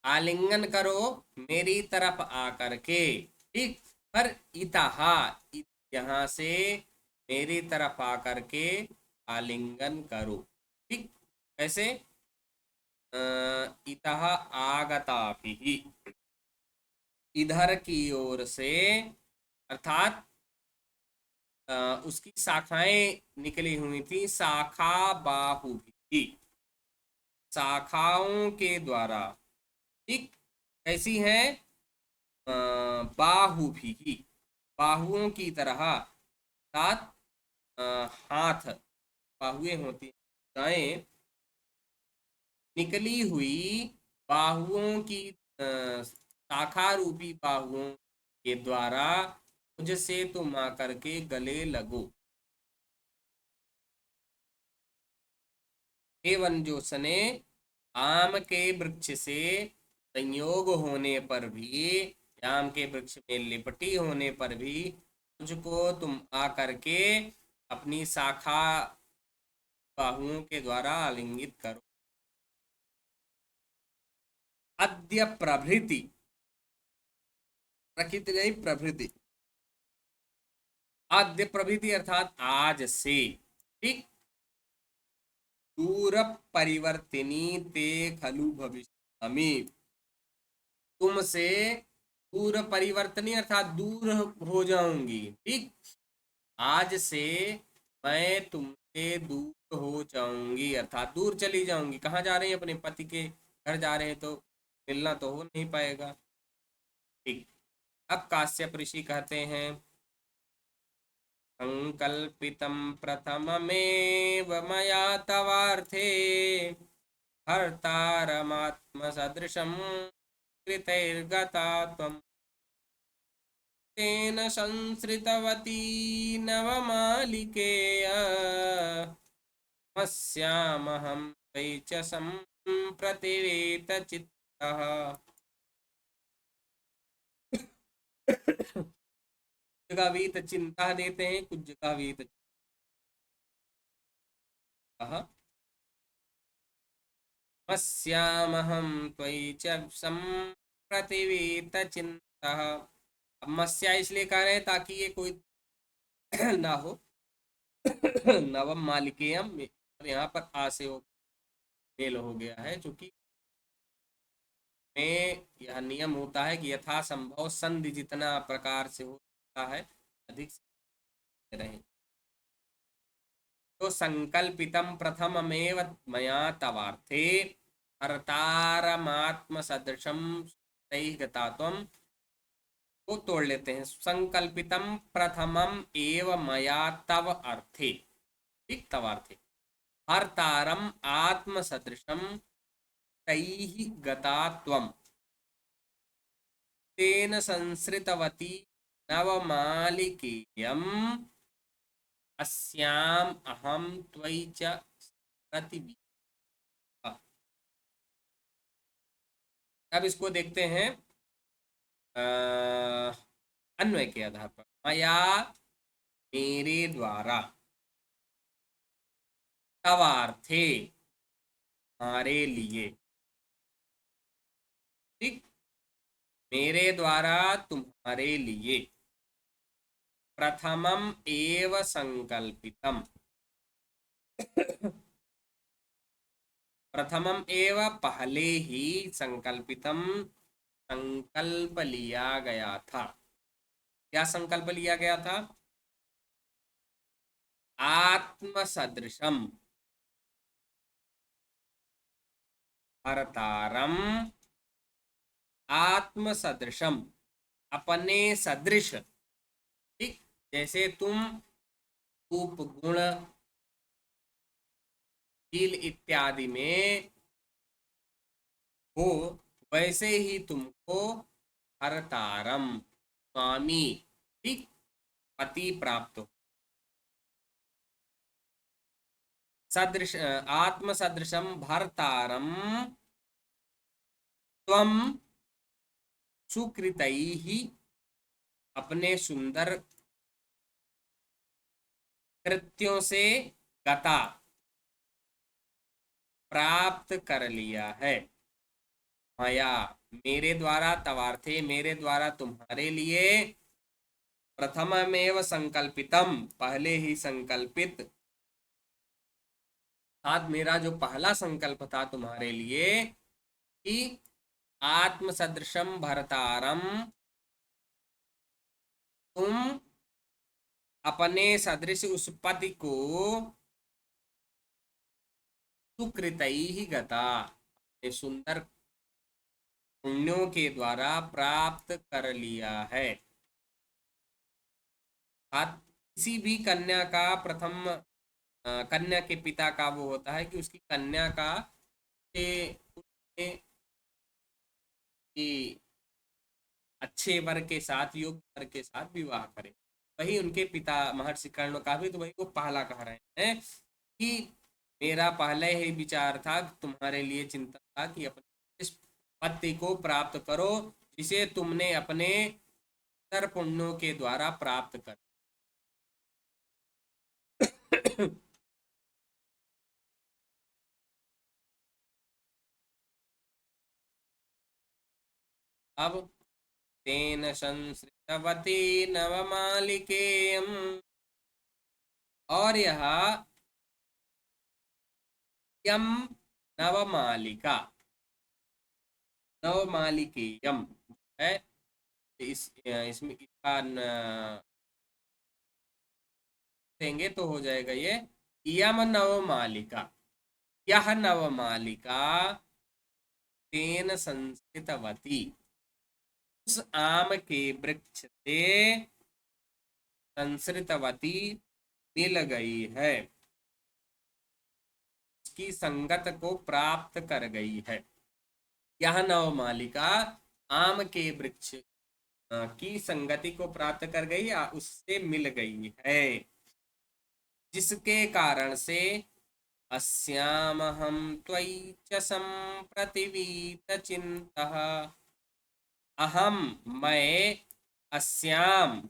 आलिंगन करो मेरी तरफ आकर के, ठीक, पर इतः, यहाँ से मेरी तरफ आकर के आलिंगन करो, ठीक, कैसे, इतः आगताभिः, इधर की ओर से, अर्थात उसकी शाखाएं निकली हुई थी, शाखा बाहु भी, शाखाओं के द्वारा, ठीक, कैसी है, बाहु भी, बाहुओं की तरह, अर्थात हाथ, बाहुएं होती हैं, निकली हुई बाहुओं की, शाखा रूपी बाहुओं के द्वारा मुझसे तुम आकर के गले लगो। एवं ज्योत्सने, आम के वृक्ष से संयोग होने पर भी, आम के वृक्ष में लिपटी होने पर भी, मुझको तुम आकर के अपनी शाखा बाहुओं के द्वारा आलिंगित करो। अद्य प्रभृति, प्रकृति नहीं प्रभृति, आद्य प्रभृति अर्थात आज से, ठीक, दूर परिवर्तिनी ते खलु भविष्यामि, तुमसे दूर परिवर्तनी अर्थात दूर हो जाऊंगी, ठीक, आज से मैं तुमसे दूर हो जाऊंगी, अर्थात दूर चली जाऊंगी। कहाँ जा रही है, अपने पति के घर जा रहे हैं, तो मिलना तो हो नहीं पाएगा, ठीक। अब काश्यप ऋषि कहते हैं, संकल्पितं प्रथममेव मया तवार्थे, भर्तारमात्मसदृशं कृतैर्गता त्वं तेन संसृतवती नवमालिकेय मस्यामहं त्वयि च सम्प्रतिवेतचित्तः। जगह वीत चिंता देते हैं, कुछ जगह वीत मस्यामहं त्वयि च सम्प्रतिवेतचित्तः। अब मस्या इसलिए कह रहे हैं ताकि ये कोई ना हो। नवम मालिकेयम, और यहाँ पर आ से हो मेल हो गया है, चूंकि में यह नियम होता है कि यथासंभव संधि जितना प्रकार से होता है अधिक से रहे। तो संकल्पितम प्रथममेव मया तवार्थे हर्तारमात्म सदृशम गता त्वं, को तोड़ लेते हैं। संकल्पितम प्रथमम एव मया तव अर्थे, ठीक, तवार्थे हर्तारम आत्म सदृशम तैहि गता त्वं तेन संसृतवती नवमालिकेयम् अस्याम अहम त्वयि च प्रतिबी। अब इसको देखते हैं अन्वय के आधार पर। मया, मेरे द्वारा, तवार्थे, हमारे लिए, ठीक, मेरे द्वारा तुम्हारे लिए, प्रथमम एव संकल्पितम, प्रथमम एव पहले ही, संकल्पितम संकल्प लिया गया था। क्या संकल्प लिया गया था? आत्म सदृशम हरतारम, आत्म सदृशम अपने सदृश, ठीक, जैसे तुम उपगुण शील इत्यादि में हो, वैसे ही तुमको हरतारम स्वामी, ठीक, पति प्राप्त हो। सदृश आत्म सदृशम भर्तारम त्वं सुकृतैहि, अपने सुंदर कृत्यों से गता, प्राप्त कर लिया है। मया, मेरे द्वारा, तवार्थे, मेरे द्वारा तुम्हारे लिए, प्रथममेव संकल्पितम, पहले ही संकल्पित, साथ मेरा जो पहला संकल्प था तुम्हारे लिए कि आत्म सदृशम भरतारम, तुम अपने सदृश उस पति को सुकृतैहि गता, सुंदर पुण्यों के द्वारा प्राप्त कर लिया है। किसी भी कन्या का प्रथम कन्या के पिता का वो होता है कि उसकी कन्या का कि अच्छे वर के साथ, योग्य वर के साथ विवाह करें। वही उनके पिता महर्षि कर्ण का भी तो वही वो पहला कह रहे हैं कि मेरा पहले ही विचार था, तुम्हारे लिए चिंता था कि अपने इस पति को प्राप्त करो जिसे तुमने अपने पुण्यों के द्वारा प्राप्त कर। अब तेन संसृतवती नवमालिकेयम, और यह यम नवमालिका, नवमालिकेयम है, इसमें इसका देंगे तो हो जाएगा ये यम नवमालिका। यह नवमालिका तेन संस्कृतवती, उस आम के वृक्ष से संस्कृतवती मिल गई है, उसकी संगत को प्राप्त कर गई है। यह नवमालिका आम के वृक्ष की संगति को प्राप्त कर गई या उससे मिल गई है, जिसके कारण से अस्यामहं त्वयि च सम्प्रतिवीत चिंतः। अहम मैं, अस्याम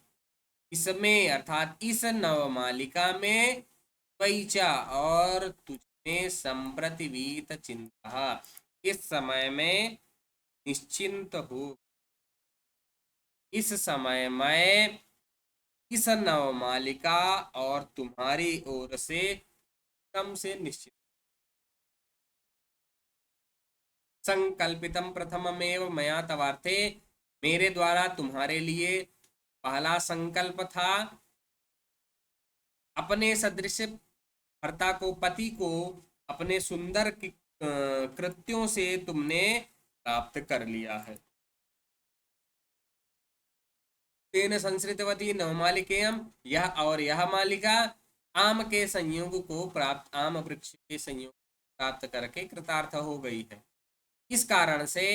इसमें अर्थात इस नवमालिका में, त्वयिचा और तुझमें, संप्रतिवीत चिंता इस समय में निश्चिंत हो। इस समय मैं इस नवमालिका और तुम्हारी ओर से क्रम से निश्चित। संकल्पितम प्रथममेव मया तवार्थे, मेरे द्वारा तुम्हारे लिए पहला संकल्प था। अपने सदृश भर्ता को, पति को अपने सुंदर कृत्यों से तुमने प्राप्त कर लिया है। तेन संसृतवती नवमालिकेयम, यह और यह मालिका आम के संयोग को प्राप्त, आम वृक्ष के संयोग प्राप्त करके कृतार्थ हो गई है। इस कारण से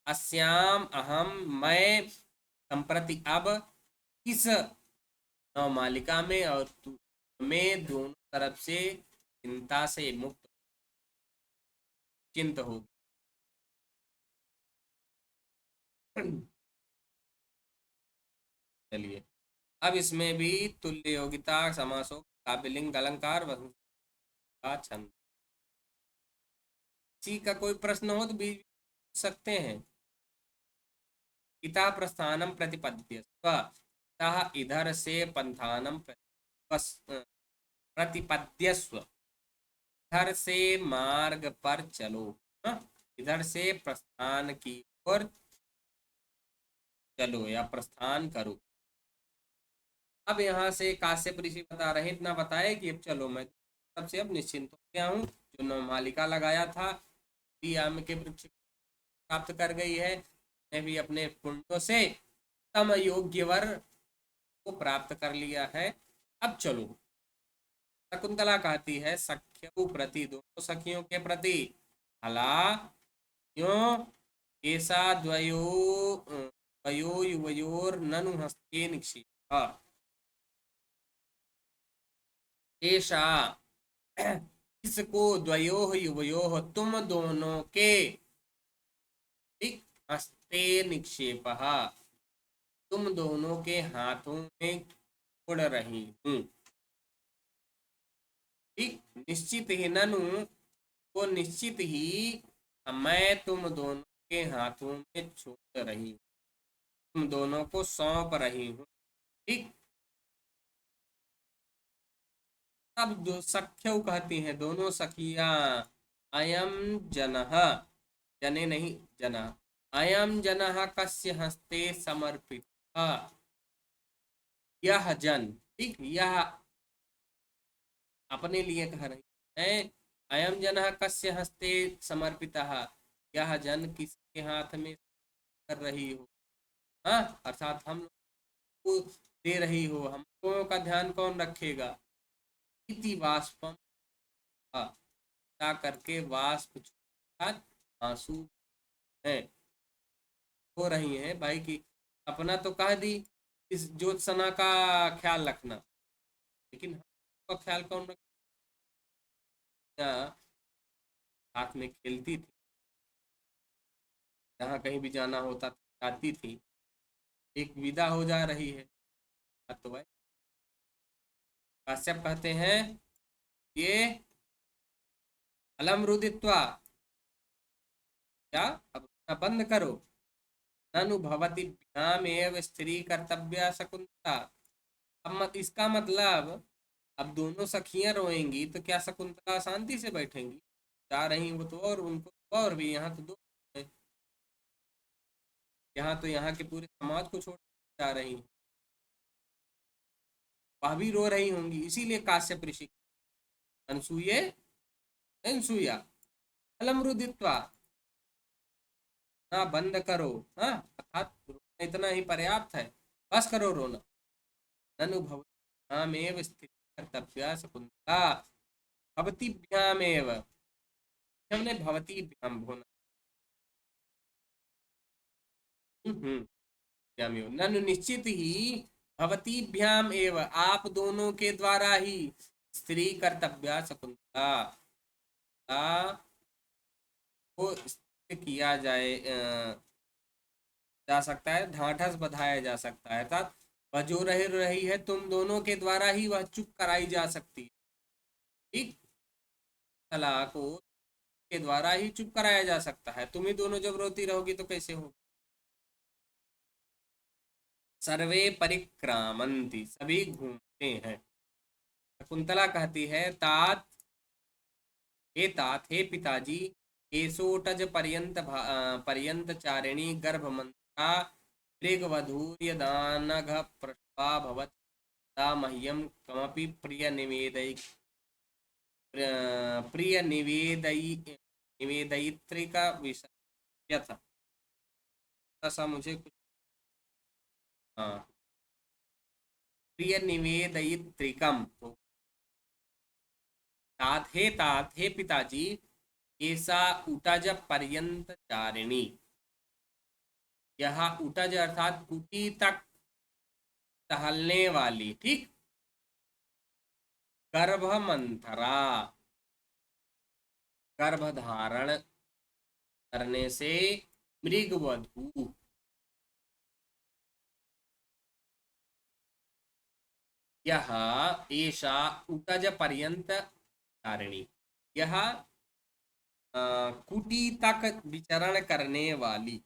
अस्याम अहम मैं संप्रति अब इस नवमालिका में और तुम्हें दोनों तरफ से चिंता से मुक्त चिंत होगी। चलिए, अब इसमें भी तुल्य योगिता, समासों, काव्यलिंग, अलंकार, वस्तु का छंद। किसी का कोई प्रश्न हो तो भी पूछ सकते हैं। पिता प्रस्थानम प्रतिपद्य स्व, इधर से पंथानम प्रतिपद्यस्व, इधर से मार्ग पर चलो। हाँ? इधर से प्रस्थान की ओर चलो या प्रस्थान करो। अब यहाँ से काश्यप ऋषि बता रहे, इतना बताए कि अब चलो मैं सबसे अब निश्चिंत हो गया हूँ। जो नवमालिका लगाया था आम के वृक्ष प्राप्त कर गई है। मैं भी अपने पुण्यों से तम योग्य वर को प्राप्त कर लिया है। अब चलो। शकुंतला कहती है सख्यु प्रति, दोनों सखियों के प्रति, हला क्यों ऐसा द्वयो द्वयो युवयोर ननु हस्ते निक्षेप, ऐसा इसको द्वयो युवयो तुम दोनों के, ठीक, हस्ते निक्षेप, तुम दोनों के हाथों में उड़ रही हूँ। ठीक, निश्चित ही ननु को निश्चित ही मैं तुम दोनों के हाथों में छोड़ रही हूँ, तुम दोनों को सौंप रही हूँ। ठीक, अब दो सख्यौ कहती हैं, दोनों सखियां, अयम जनः, जने नहीं जना, अयम जनः कस्य हस्ते समर्पित, यह जन, ठीक, यह अपने लिए कह रही है। अयम जनः कस्य हस्ते समर्पितः, यह जन किसके हाथ में कर रही हो, हाँ, अर्थात हम लोग को दे रही हो, हम लोगों का ध्यान कौन रखेगा। इति वाष्पम, करके वाष्प आंसू है हो रही हैं भाई की। अपना तो कह दी इस ज्योत्सना का ख्याल रखना, लेकिन का ख्याल कौन रखना। साथ में खेलती थी, जहाँ कहीं भी जाना होता जाती थी। एक विदा हो जा रही है। तो भाई काश्यप कहते हैं ये अलम रुदित्वा, क्या अब बंद करो। ननु भवती भ्यामेव स्त्री कर्तव्य शकुंतला, अब मत इसका मतलब अब दोनों सखियां रोएंगी तो क्या शकुंतला शांति से बैठेंगी। जा रही वो तो, और उनको तो, और भी यहाँ तो दो हैं। यहाँ तो यहाँ के पूरे समाज को छोड़ जा रही हैं, वह भी रो रही होंगी। इसीलिए काश्यप ऋषि अनसूये अनसूया अलम रुदित्वा, ना बंद करो, हाँ, अर्थात रोना इतना ही पर्याप्त है, बस करो रोना। ननु भवत्यामेव स्थित कर्तव्या शकुंतला, भवतीभ्यामेव, हमने भवतीभ्याम होना, यामियो ननु निश्चित ही भवतीभ्याम एव आप दोनों के द्वारा ही स्त्री कर्तव्या शकुंतला को स्थिर किया जा सकता है, ढांढस बंधाया जा सकता है, अर्थात वह जो रह रही है तुम दोनों के द्वारा ही वह चुप कराई जा सकती है। ठीक, कला को के द्वारा ही चुप कराया जा सकता है, तुम ही दोनों जब रोती रहोगी तो कैसे होगी। सर्वे परिक्रामंती, सभी घूमते हैं। शकुंतला कहती है तात, हे तात, हे पिताजी, केशोटज पर्यंत चारिणी गर्भमंत्रा मृगवधूर्यदानघ प्रसवा भवत ता मह्यम कमपि प्रिय निवेदयित्री का विषय था। ऐसा मुझे कुछ, हाँ, प्रिय निवेदयित्रिकम, तात हे पिताजी, ऐसा उटज पर्यंत चारिणी, यह उटज अर्थात कुटी तक टहलने वाली, ठीक, गर्भ मंथरा, गर्भ धारण करने से मृगवधू, यह ऐसा उटज पर्यंत धारिणी, यह कुटी तक विचरण करने वाली,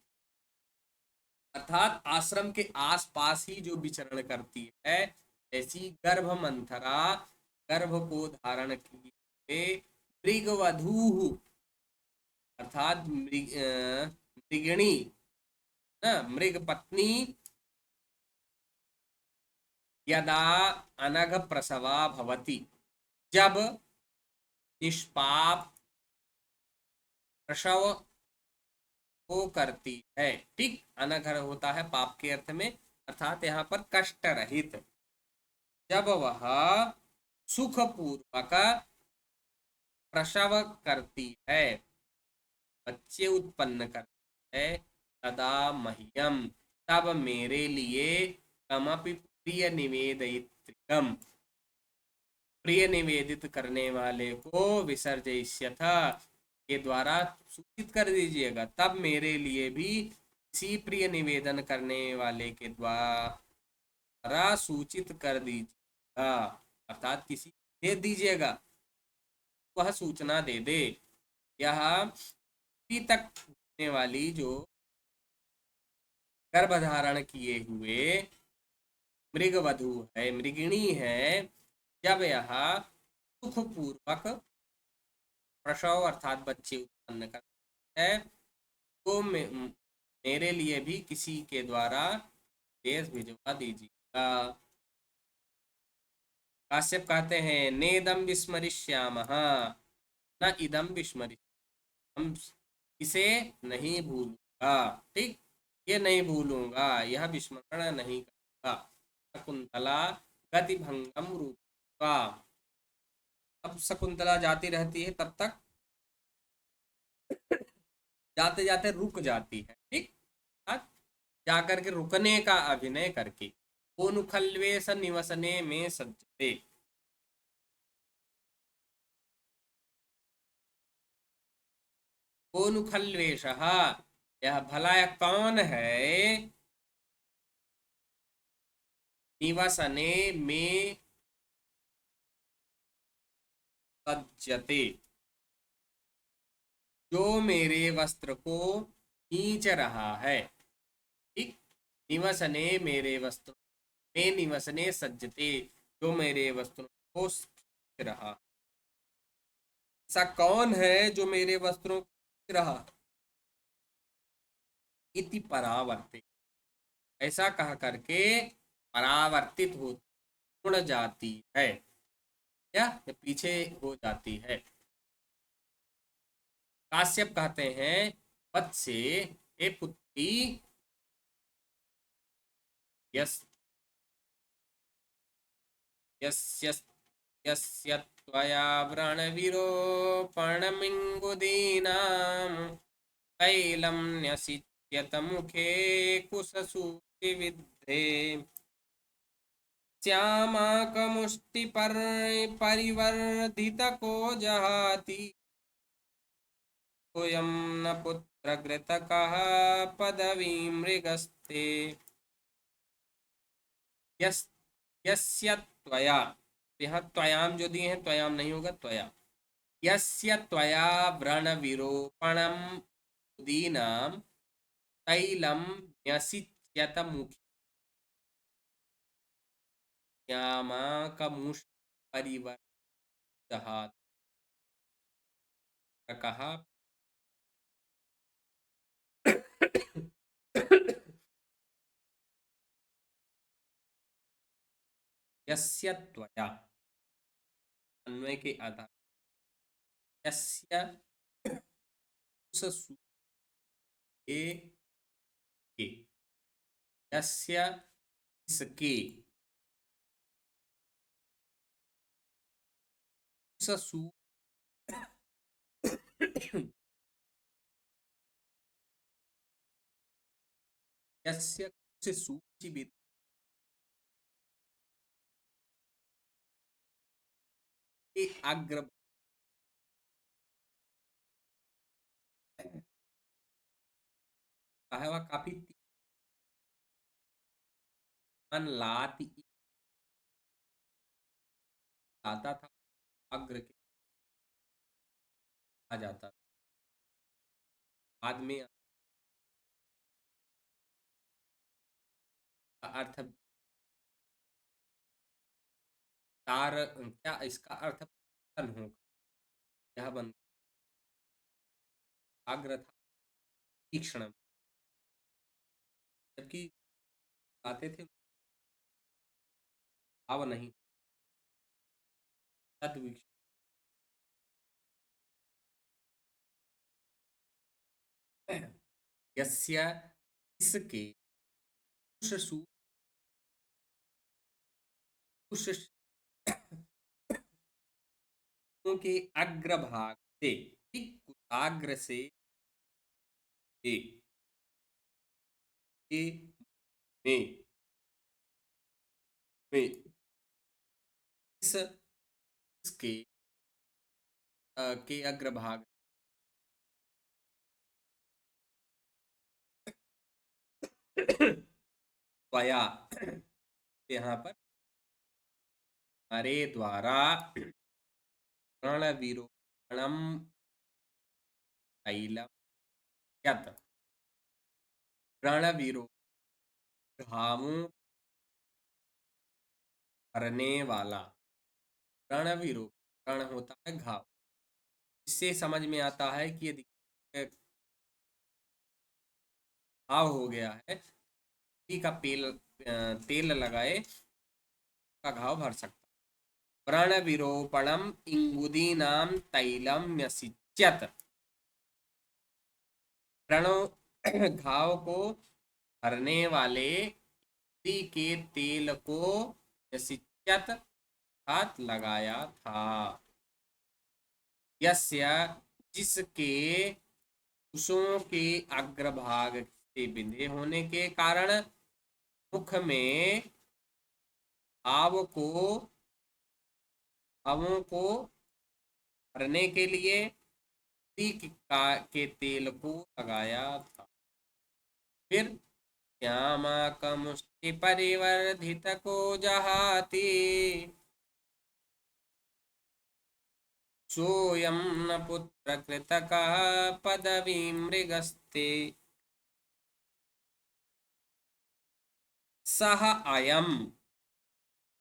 अर्थात आश्रम के आसपास ही जो विचरण करती है, ऐसी गर्भ मंथरा, गर्भ को धारण किए मृगवधू, अर्थात मृगिणी, ना मृग पत्नी, यदा अनघ प्रसवा भवति, जब निष्पाप प्रसव को करती है, ठीक, अनघ होता है पाप के अर्थ में, अर्थात यहाँ पर कष्ट रहित, जब वह सुखपूर्वक प्रसव करती है, बच्चे उत्पन्न करती है, तदा मह्यम, तब मेरे लिए कमपि प्रिय निवेदित्रम, प्रिय निवेदित करने वाले को विसर्जयिष्यथ के द्वारा सूचित कर दीजिएगा, तब मेरे लिए भी इसी प्रिय निवेदन करने वाले के द्वारा सूचित कर दीजिएगा, अर्थात किसी दे दीजिएगा, वह सूचना दे दे। यह अभी तक होने वाली जो गर्भधारण किए हुए मृगवधू है, मृगिणी है, जब यह सुखपूर्वक प्रसव अर्थात बच्चे उत्पन्न करता है, तो मेरे लिए भी किसी के द्वारा देश भिजवा दीजिएगा। काश्यप कहते हैं नेदम विस्मरिष्यामः, न इदम विस्मरि, हम इसे नहीं भूलूंगा, ठीक, ये नहीं भूलूंगा, यह विस्मरण नहीं करूंगा। शकुंतला गतिभंगम रूपा, अब शकुंतला जाती रहती है, तब तक जाते जाते रुक जाती है, ठीक, जाकर के रुकने का अभिनय करके, कोनुखल्वेश निवसने में सज्जते, कोनुखल्वेश, यह भला कौन है, निवसने में सज्जते, जो मेरे वस्त्र को खींच रहा है, ठीक, निवसने मेरे वस्त्र में, निवसने सज्जते, जो मेरे वस्त्रों को खींच रहा, ऐसा कौन है जो मेरे वस्त्रों को खींच रहा, इति परावर्तित, ऐसा कह करके परावर्तित हो, उड़ जाती है, या पीछे हो जाती है। काश्यप कहते हैं वत्से, हे पुत्री, यस यस्य यस्य त्वया व्रणविरोपणमिङ्गुदीनां तैलं यतमुखे कुशसूतिविद्धे श्यामाकमुष्टिपर परिवर्धितको जहाति सोऽयं न पुत्रकृतकः पदवीं मृगस्ते यस् यस्य त्वया। यहाँ त्वयाम जो दिए हैं, त्वयाम नहीं होगा, त्वया। यस्य त्वया व्रणविरोपणम उदीनाम तैलम न्यसिच्यत मुखी श्यामाकमुष् परिवर्तहात् कहा। यस्य त्वया अन्वय के आधार यस्य उस सु के यस्य इसके उस सु यस्य से सूचि भी अग्र है वह काफी मन लाती लाता था, अग्र के आ जाता था। बाद में अर्थ तार क्या इसका अर्थ होगा, यह बंद अग्र था तीक्ष्ण, जबकि आते थे भाव नहीं तद्वीक्ष। यस्य इसके उस के अग्रभाग से ठीक कुशाग्र से एक में इसके के अग्रभाग त्वया यहाँ पर हमारे द्वारा रणविरोहणम तैलम यत रणविरो घावों भरने वाला। रणविरो रण होता है घाव, इससे समझ में आता है कि यदि घाव हो गया है का तेल लगाए का घाव भर सकता। व्रण विरोपणम इंगुदीनाम तैलम न्यसिच्यत। व्रणों घाव को भरने वाले के तेल को न्यसिच्यत हाथ लगाया था। यस्य जिसके कुशों के अग्रभाग से बिंधे होने के कारण मुख में भावों को भरने के लिए के तेल को लगाया था। फिर श्यामाकमुष्टि परिवर्धित को जहाति सोऽयं न पुत्रकृतकः पदवीं मृगस्ते। सह अयम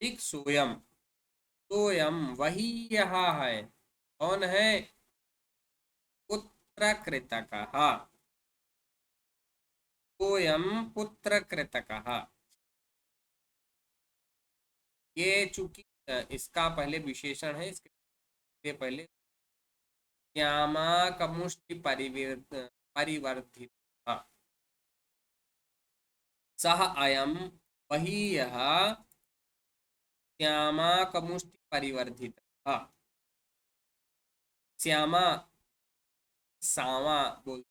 ठीक सोयम, सोयम वही यह है। कौन है? पुत्रकृतकः, सोयम पुत्रकृतकः। ये चूंकि इसका पहले विशेषण है, इसके पहले श्यामाकमुष्टि परिवर्धित सह अयम वही यह श्यामाकमुष्टि परिवर्धित। श्यामा सावा बोल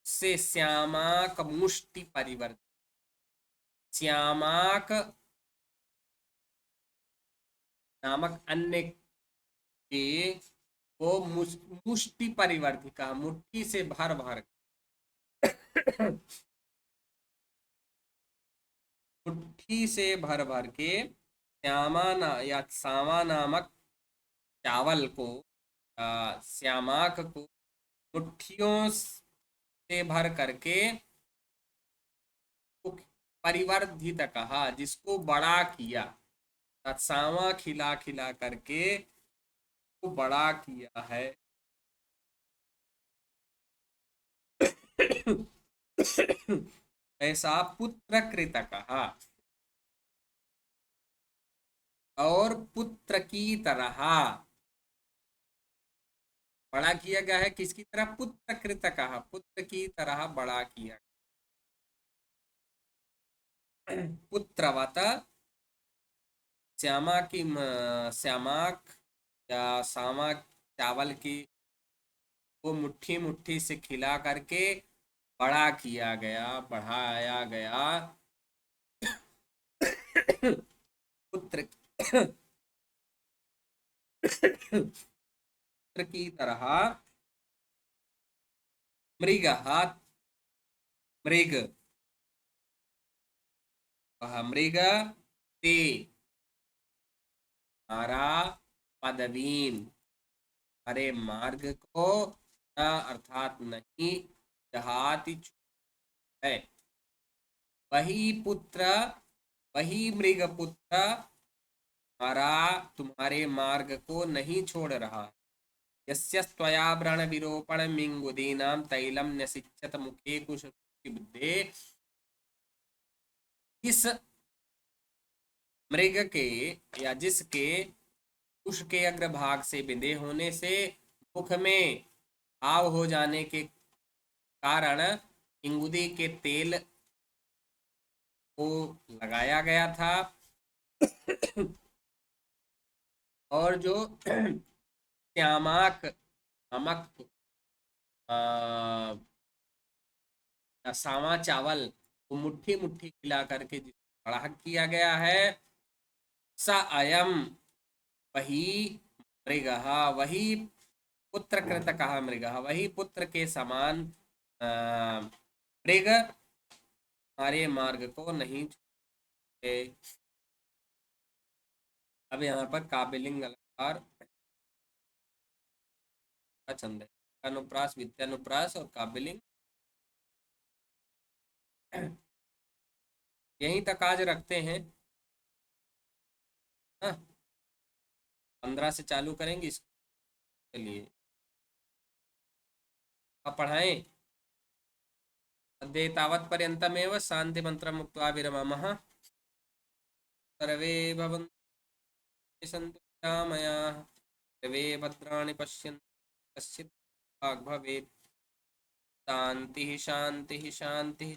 से श्यामाक मुष्टि परिवर्तित, श्यामाक नामक अन्य के वो मुष्टि परिवर्तिका, मुट्ठी से भर भर मुट्ठी से भर भर के या सामा नामक चावल को, श्यामाक को मुट्ठियों से भर करके परिवर्धित कहा, जिसको बड़ा किया, सामा खिला खिला करके को बड़ा किया है। ऐसा पुत्र कृत कहा, और पुत्र की तरह बड़ा किया गया है। किसकी तरह? पुत्र कृत कहा, पुत्र की तरह बड़ा किया। पुत्रवत श्यामा की श्यामाक या सामा चावल की वो मुट्ठी मुट्ठी से खिला करके बड़ा किया गया, बढ़ाया गया। पुत्र पुत्र की तरह मृग, मृग वह मृग ते मारा पदवीन, अरे मार्ग को न, अर्थात नहीं, जहाति है। वही पुत्र, वही मृग पुत्र मारा तुम्हारे मार्ग को नहीं छोड़ रहा। यस्य त्वया व्रण विरोपण मिंगुदीनां तैलम न्यसिच्यत मुखे कुश बुद्धे, इस मृग के या जिसके कुश के अग्रभाग से बिंदे होने से मुख में घाव हो जाने के कारण इंगुदी के तेल को लगाया गया था। और जो श्यामाक नमक सावा चावल को मुट्ठी मुट्ठी खिला करके जिसको बड़ा किया गया है, स अयम वही मृग, वही पुत्र कृत कहा मृग, वही पुत्र के समान मृग हमारे मार्ग को नहीं छोड़े। अब यहाँ पर काव्यलिंग अलंकार का छंद है, अनुप्रास, विद्यानुप्रास और काव्यलिंग। यहीं तक आज रखते हैं। 15 से चालू करेंगे इसके लिए। अब पढ़ाएं। अद्य तावत्पर्यन्तमेव शान्तिमन्त्रम् उक्त्वा विरमामः। सर्वे भवन्तु सन्तु निरामयाः, सर्वे भद्राणि पश्यन्तु कश्चित् भाग् भवेत्। शान्तिः शान्तिः शान्तिः।